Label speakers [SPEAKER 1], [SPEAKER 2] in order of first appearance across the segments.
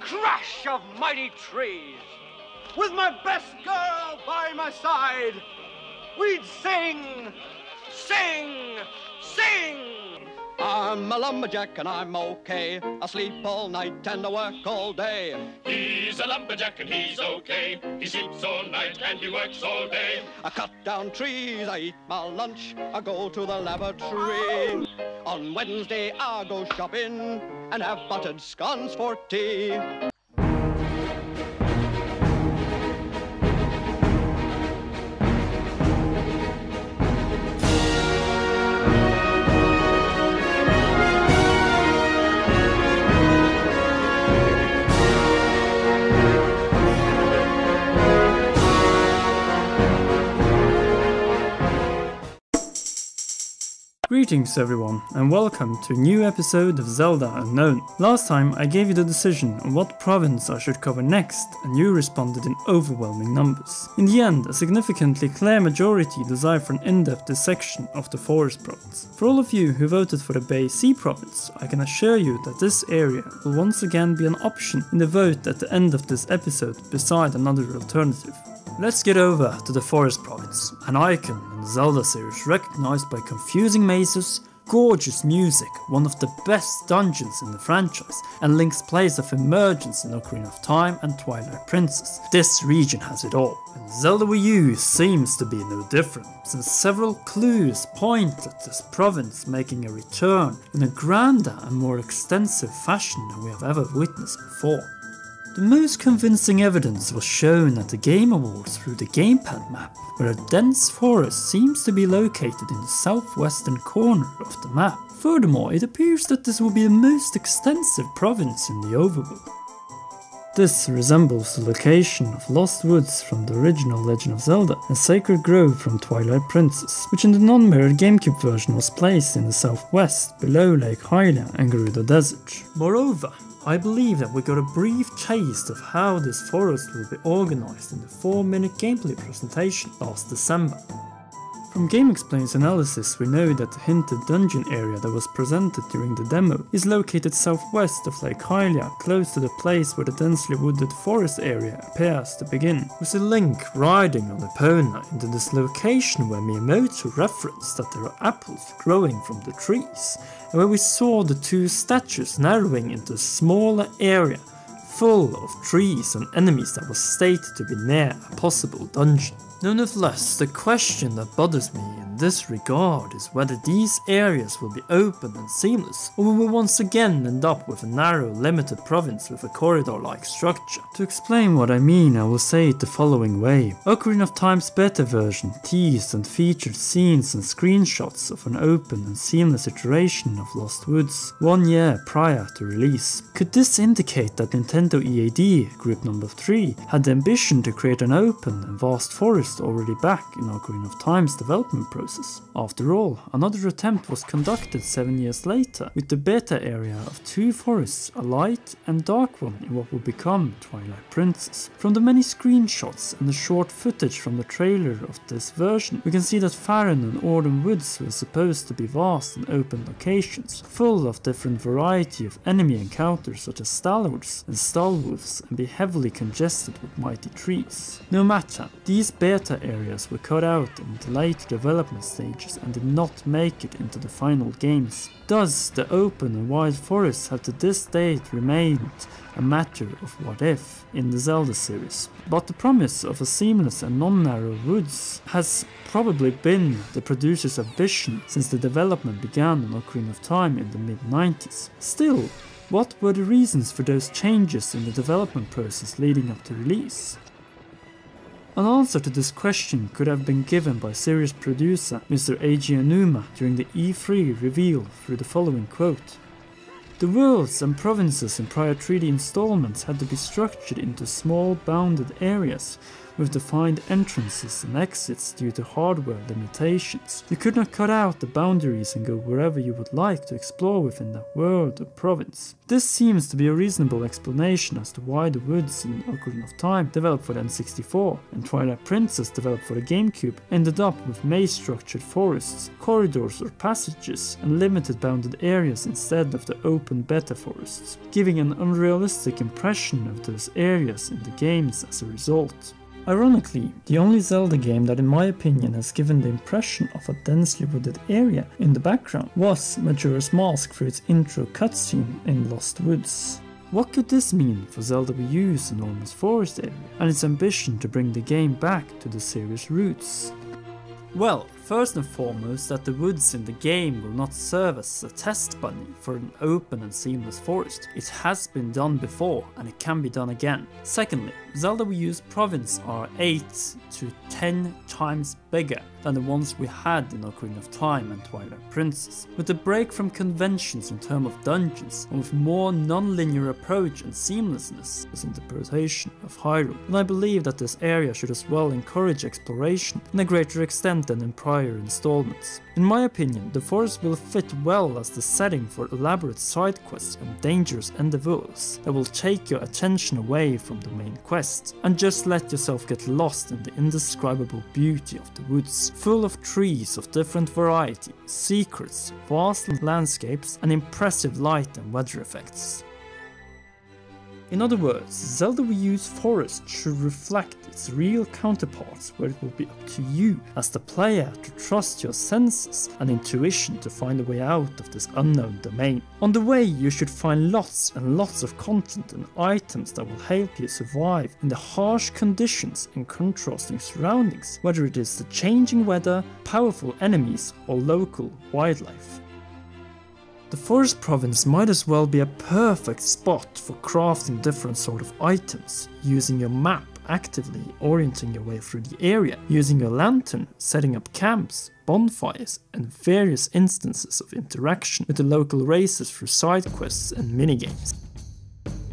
[SPEAKER 1] crash of mighty trees. With my best girl by my side, we'd sing, sing, sing. I'm a lumberjack and I'm okay. I sleep all night and I work all day.
[SPEAKER 2] He's a lumberjack and he's okay. He sleeps all night and he works all day.
[SPEAKER 1] I cut down trees, I eat my lunch, I go to the lavatory. On Wednesday I go shopping and have buttered scones for tea.
[SPEAKER 3] Greetings everyone, and welcome to a new episode of Zelda Unknown. Last time I gave you the decision on what province I should cover next, and you responded in overwhelming numbers. In the end, a significantly clear majority desired for an in-depth dissection of the Forest province. For all of you who voted for the Bay Sea province, I can assure you that this area will once again be an option in the vote at the end of this episode beside another alternative. Let's get over to the Forest province, an icon in the Zelda series recognized by confusing mazes, gorgeous music, one of the best dungeons in the franchise, and Link's place of emergence in Ocarina of Time and Twilight Princess. This region has it all, and Zelda Wii U seems to be no different, since several clues point at this province making a return in a grander and more extensive fashion than we have ever witnessed before. The most convincing evidence was shown at the Game Awards through the gamepad map, where a dense forest seems to be located in the southwestern corner of the map. Furthermore, it appears that this will be the most extensive province in the overworld. This resembles the location of Lost Woods from the original Legend of Zelda and Sacred Grove from Twilight Princess, which in the non-mirrored GameCube version was placed in the southwest below Lake Hylia and Gerudo Desert. Moreover, I believe that we got a brief taste of how this forest will be organized in the 4-minute gameplay presentation last December. From GameXplain's analysis, we know that the hinted dungeon area that was presented during the demo is located southwest of Lake Hylia, close to the place where the densely wooded forest area appears to begin. We see Link riding on Epona into this location where Miyamoto referenced that there are apples growing from the trees, and where we saw the two statues narrowing into a smaller area full of trees and enemies that was stated to be near a possible dungeon. Nonetheless, the question that bothers me in this regard is whether these areas will be open and seamless, or we will once again end up with a narrow, limited province with a corridor-like structure. To explain what I mean, I will say it the following way. Ocarina of Time's beta version teased and featured scenes and screenshots of an open and seamless iteration of Lost Woods 1 year prior to release. Could this indicate that Nintendo EAD, Group Number 3, had the ambition to create an open and vast forest already back in Ocarina of Time's development process? After all, another attempt was conducted 7 years later, with the beta area of 2 forests, a light and dark one in what would become Twilight Princess. From the many screenshots and the short footage from the trailer of this version, we can see that Faron and Ordon woods were supposed to be vast and open locations, full of different variety of enemy encounters such as stalwarts and stalwolves, and be heavily congested with mighty trees. No matter, these beta areas were cut out in the later development stages and did not make it into the final games. Thus, the open and wide forests have to this date remained a matter of what if in the Zelda series. But the promise of a seamless and non-narrow woods has probably been the producer's ambition since the development began on Ocarina of Time in the mid-90s. Still, what were the reasons for those changes in the development process leading up to release? An answer to this question could have been given by series producer Mr. Eiji Aonuma during the E3 reveal through the following quote. The worlds and provinces in prior 3D installments had to be structured into small bounded areas with defined entrances and exits due to hardware limitations. You could not cut out the boundaries and go wherever you would like to explore within that world or province. This seems to be a reasonable explanation as to why the woods in Ocarina of Time, developed for the N64, and Twilight Princess, developed for the GameCube, ended up with maze-structured forests, corridors or passages, and limited bounded areas instead of the open beta forests, giving an unrealistic impression of those areas in the games as a result. Ironically, the only Zelda game that in my opinion has given the impression of a densely wooded area in the background was Majora's Mask through its intro cutscene in Lost Woods. What could this mean for Zelda Wii U's enormous forest area and its ambition to bring the game back to the series' roots? Well, first and foremost that the woods in the game will not serve as a test bunny for an open and seamless forest. It has been done before and it can be done again. Secondly, Zelda Wii U's province are 8 to 10 times bigger than the ones we had in Ocarina of Time and Twilight Princess, with a break from conventions in terms of dungeons and with more non-linear approach and seamlessness as interpretation of Hyrule. And I believe that this area should as well encourage exploration in a greater extent than in prior installments. In my opinion, the forest will fit well as the setting for elaborate side quests and dangerous endeavors that will take your attention away from the main quest, and just let yourself get lost in the indescribable beauty of the woods, full of trees of different variety, secrets, vast landscapes, and impressive light and weather effects. In other words, Zelda Wii U's forest should reflect its real counterparts, where it will be up to you as the player to trust your senses and intuition to find a way out of this unknown domain. On the way you should find lots and lots of content and items that will help you survive in the harsh conditions and contrasting surroundings, whether it is the changing weather, powerful enemies, or local wildlife. The forest province might as well be a perfect spot for crafting different sort of items, using your map actively orienting your way through the area, using your lantern, setting up camps, bonfires, and various instances of interaction with the local races through side quests and minigames.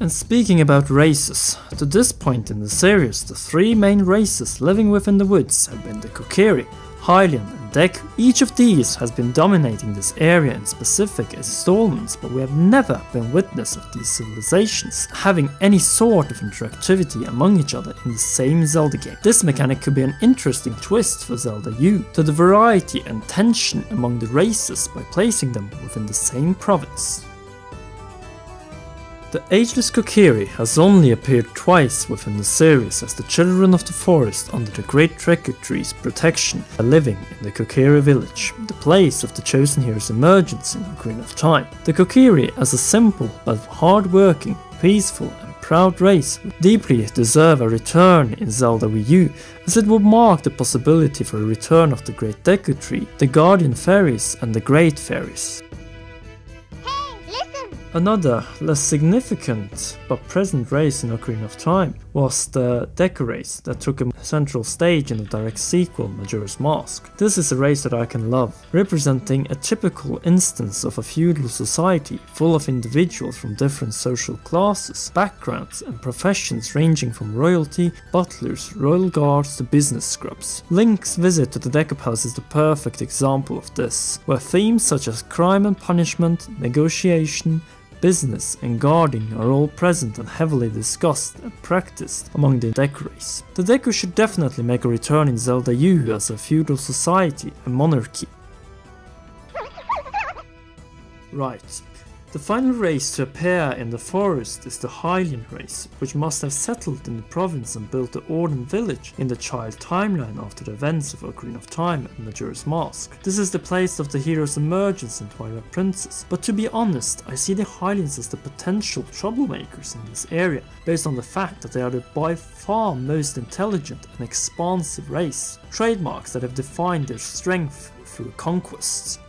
[SPEAKER 3] And speaking about races, to this point in the series the three main races living within the woods have been the Kokiri, Hylian and Deku. Each of these has been dominating this area in specific installments, but we have never been witness of these civilizations having any sort of interactivity among each other in the same Zelda game. This mechanic could be an interesting twist for Zelda U to the variety and tension among the races by placing them within the same province. The ageless Kokiri has only appeared twice within the series as the children of the forest under the Great Deku Tree's protection are living in the Kokiri village, the place of the chosen hero's emergence in Ocarina of Time. The Kokiri, as a simple but hard-working, peaceful and proud race, would deeply deserve a return in Zelda Wii U, as it would mark the possibility for a return of the Great Deku Tree, the Guardian Fairies and the Great Fairies. Another, less significant but present race in Ocarina of Time was the Deku race that took a central stage in the direct sequel Majora's Mask. This is a race that I can love, representing a typical instance of a feudal society full of individuals from different social classes, backgrounds and professions ranging from royalty, butlers, royal guards to business scrubs. Link's visit to the Deku Palace is the perfect example of this, where themes such as crime and punishment, negotiation, business and guarding are all present and heavily discussed and practiced among the Deku race. The Deku should definitely make a return in Zelda U as a feudal society and monarchy. Right. The final race to appear in the forest is the Hylian race, which must have settled in the province and built the Ordon village in the child timeline after the events of Ocarina of Time and Majora's Mask. This is the place of the hero's emergence in Twilight Princess, but to be honest, I see the Hylians as the potential troublemakers in this area, based on the fact that they are the by far most intelligent and expansive race, trademarks that have defined their strength through conquests.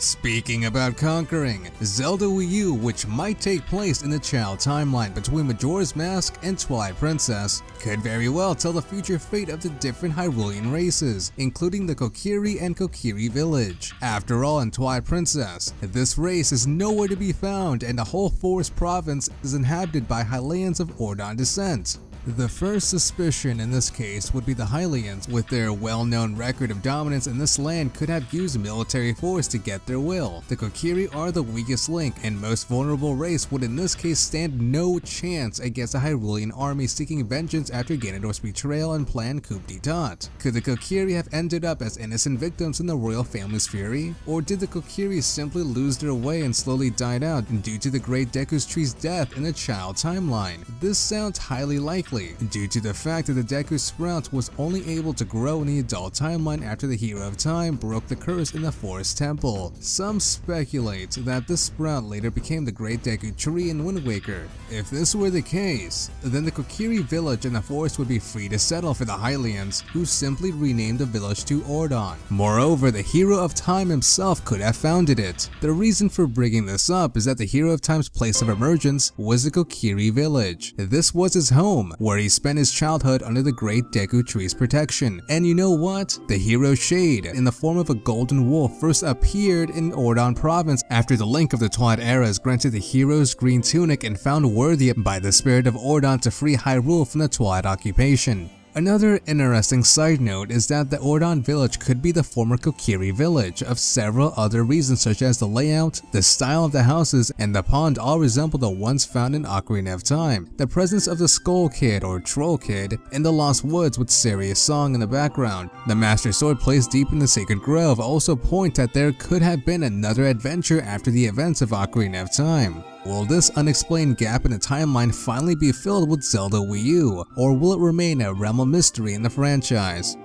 [SPEAKER 4] Speaking about conquering, Zelda Wii U, which might take place in the child timeline between Majora's Mask and Twilight Princess, could very well tell the future fate of the different Hyrulean races, including the Kokiri and Kokiri village. After all, in Twilight Princess, this race is nowhere to be found and the whole forest province is inhabited by Hylians of Ordon descent. The first suspicion in this case would be the Hylians, with their well-known record of dominance in this land, could have used military force to get their will. The Kokiri are the weakest link and most vulnerable race would in this case stand no chance against a Hyrulean army seeking vengeance after Ganondorf's betrayal and planned coup d'etat. Could the Kokiri have ended up as innocent victims in the royal family's fury? Or did the Kokiri simply lose their way and slowly died out due to the Great Deku Tree's death in the child timeline? This sounds highly likely, due to the fact that the Deku Sprout was only able to grow in the adult timeline after the Hero of Time broke the curse in the Forest Temple. Some speculate that this sprout later became the Great Deku Tree in Wind Waker. If this were the case, then the Kokiri village in the forest would be free to settle for the Hylians, who simply renamed the village to Ordon. Moreover, the Hero of Time himself could have founded it. The reason for bringing this up is that the Hero of Time's place of emergence was the Kokiri village. This was his home, where he spent his childhood under the Great Deku Tree's protection. And you know what? The Hero Shade, in the form of a golden wolf, first appeared in Ordon province after the Link of the Twilight Era is granted the hero's green tunic and found worthy by the spirit of Ordon to free Hyrule from the Twilight occupation. Another interesting side note is that the Ordon village could be the former Kokiri village of several other reasons, such as the layout, the style of the houses, and the pond all resemble the ones found in Ocarina of Time. The presence of the Skull Kid or Troll Kid in the Lost Woods with Saria's song in the background, the Master Sword placed deep in the Sacred Grove also point that there could have been another adventure after the events of Ocarina of Time. Will this unexplained gap in the timeline finally be filled with Zelda Wii U, or will it remain a realm of mystery in the franchise?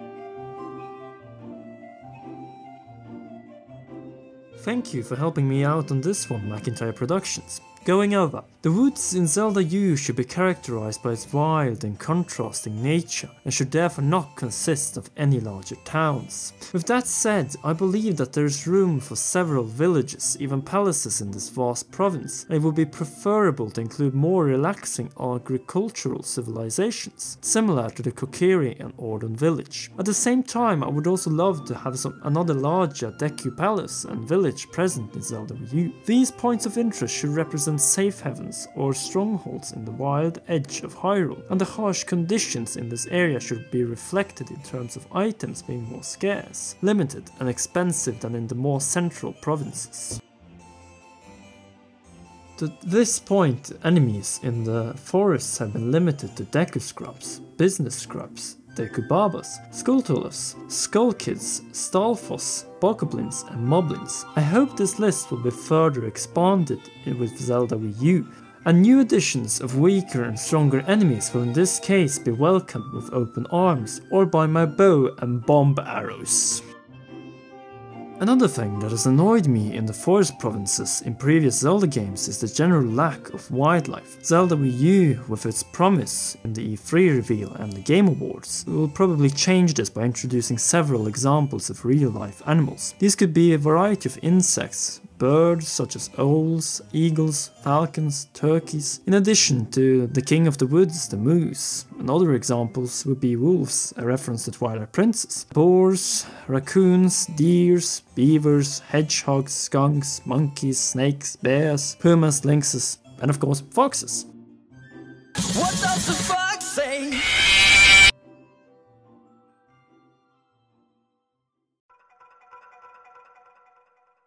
[SPEAKER 3] Thank you for helping me out on this one, Macintyre Productions. Going over, the woods in Zelda U should be characterized by its wild and contrasting nature and should therefore not consist of any larger towns. With that said, I believe that there is room for several villages, even palaces in this vast province, and it would be preferable to include more relaxing agricultural civilizations, similar to the Kokiri and Ordon village. At the same time, I would also love to have another larger Deku palace and village present in Zelda Wii U. These points of interest should represent safe havens or strongholds in the wild edge of Hyrule, and the harsh conditions in this area should be reflected in terms of items being more scarce, limited and expensive than in the more central provinces. To this point, enemies in the forests have been limited to Deku Scrubs, Business Scrubs, Deku Babas, Skulltulas, Skull Kids, Stalfos, Bokoblins and Moblins. I hope this list will be further expanded with Zelda Wii U, and new additions of weaker and stronger enemies will in this case be welcomed with open arms or by my bow and bomb arrows. Another thing that has annoyed me in the forest provinces in previous Zelda games is the general lack of wildlife. Zelda Wii U, with its promise in the E3 reveal and the Game Awards, will probably change this by introducing several examples of real-life animals. These could be a variety of insects, birds such as owls, eagles, falcons, turkeys, in addition to the king of the woods, the moose. And other examples would be wolves, a reference to Twilight Princess, boars, raccoons, deers, beavers, hedgehogs, skunks, monkeys, snakes, bears, pumas, lynxes, and of course foxes.
[SPEAKER 5] What does the fox say?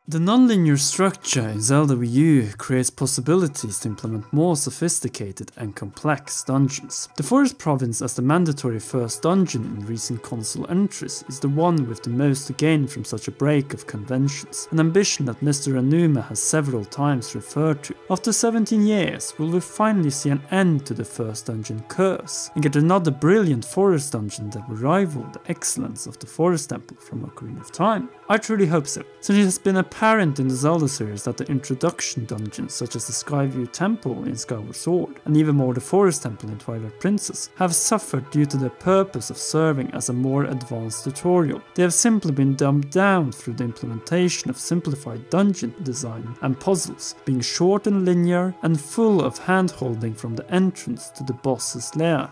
[SPEAKER 3] The nonlinear structure in Zelda Wii U creates possibilities to implement more sophisticated and complex dungeons. The Forest Province as the mandatory first dungeon in recent console entries is the one with the most to gain from such a break of conventions, an ambition that Mr. Anuma has several times referred to. After 17 years, will we finally see an end to the first dungeon curse, and get another brilliant forest dungeon that will rival the excellence of the Forest Temple from Ocarina of Time? I truly hope so, since it has been a apparent in the Zelda series that the introduction dungeons such as the Skyview Temple in Skyward Sword, and even more the Forest Temple in Twilight Princess, have suffered due to their purpose of serving as a more advanced tutorial. They have simply been dumbed down through the implementation of simplified dungeon design and puzzles, being short and linear and full of hand-holding from the entrance to the boss's lair.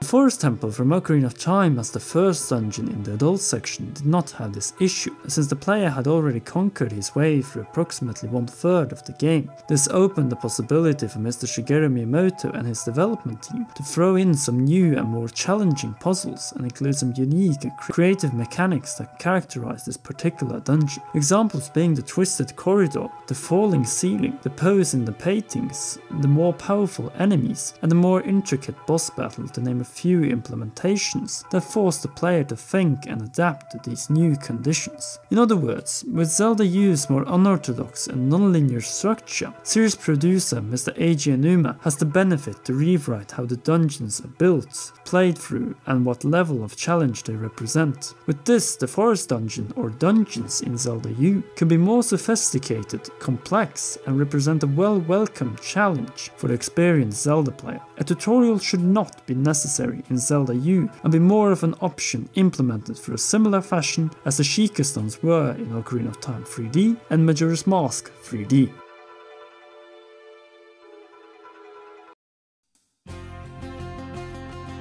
[SPEAKER 3] The Forest Temple from Ocarina of Time as the first dungeon in the adult section did not have this issue, since the player had already conquered his way through approximately 1/3 of the game. This opened the possibility for Mr. Shigeru Miyamoto and his development team to throw in some new and more challenging puzzles and include some unique and creative mechanics that characterize this particular dungeon. Examples being the twisted corridor, the falling ceiling, the pose in the paintings, the more powerful enemies, and the more intricate boss battle, to name a few implementations that force the player to think and adapt to these new conditions. In other words, with Zelda U's more unorthodox and non-linear structure, series producer Mr. Eiji Aonuma has the benefit to rewrite how the dungeons are built, played through, and what level of challenge they represent. With this, the Forest Dungeon, or dungeons in Zelda U, can be more sophisticated, complex, and represent a well-welcomed challenge for the experienced Zelda player. A tutorial should not be necessary in Zelda U and be more of an option implemented through a similar fashion as the Sheikah Stones were in Ocarina of Time 3D and Majora's Mask 3D.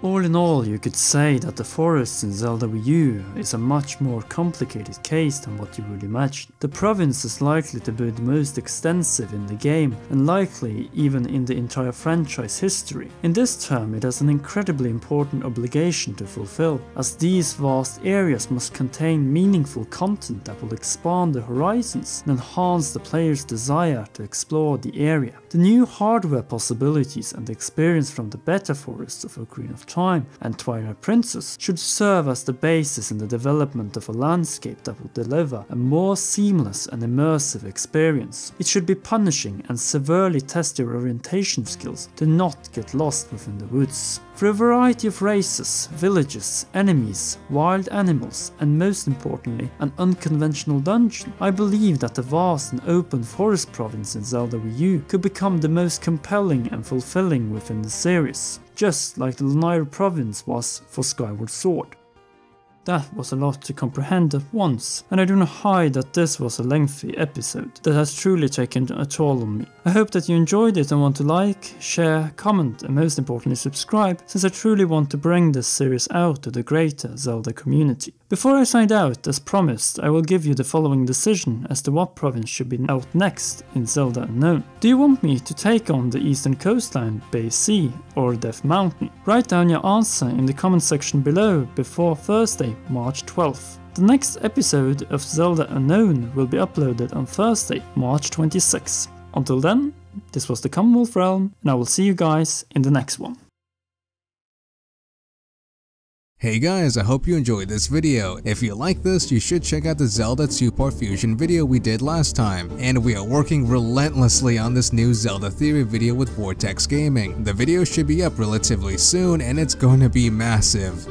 [SPEAKER 3] All in all, you could say that the forests in Zelda Wii U is a much more complicated case than what you would imagine. The province is likely to be the most extensive in the game, and likely even in the entire franchise history. In this term, it has an incredibly important obligation to fulfill, as these vast areas must contain meaningful content that will expand the horizons and enhance the player's desire to explore the area. The new hardware possibilities and the experience from the beta forests of Ocarina of Time and Twilight Princess should serve as the basis in the development of a landscape that will deliver a more seamless and immersive experience. It should be punishing and severely test your orientation skills to not get lost within the woods. For a variety of races, villages, enemies, wild animals, and most importantly, an unconventional dungeon, I believe that the vast and open forest province in Zelda Wii U could become the most compelling and fulfilling within the series, just like the Lanayru province was for Skyward Sword. That was a lot to comprehend at once, and I do not hide that this was a lengthy episode that has truly taken a toll on me. I hope that you enjoyed it and want to like, share, comment, and most importantly subscribe, since I truly want to bring this series out to the greater Zelda community. Before I sign out, as promised, I will give you the following decision as to what province should be out next in Zelda Unknown. Do you want me to take on the eastern coastline, Bay Sea, or Death Mountain? Write down your answer in the comment section below before Thursday, March 12th. The next episode of Zelda Unknown will be uploaded on Thursday, March 26th. Until then, this was the Commonwealth Realm, and I will see you guys in the next one.
[SPEAKER 4] Hey guys, I hope you enjoyed this video. If you like this, you should check out the Zelda 2-part fusion video we did last time. And we are working relentlessly on this new Zelda theory video with Vortex Gaming. The video should be up relatively soon and it's going to be massive.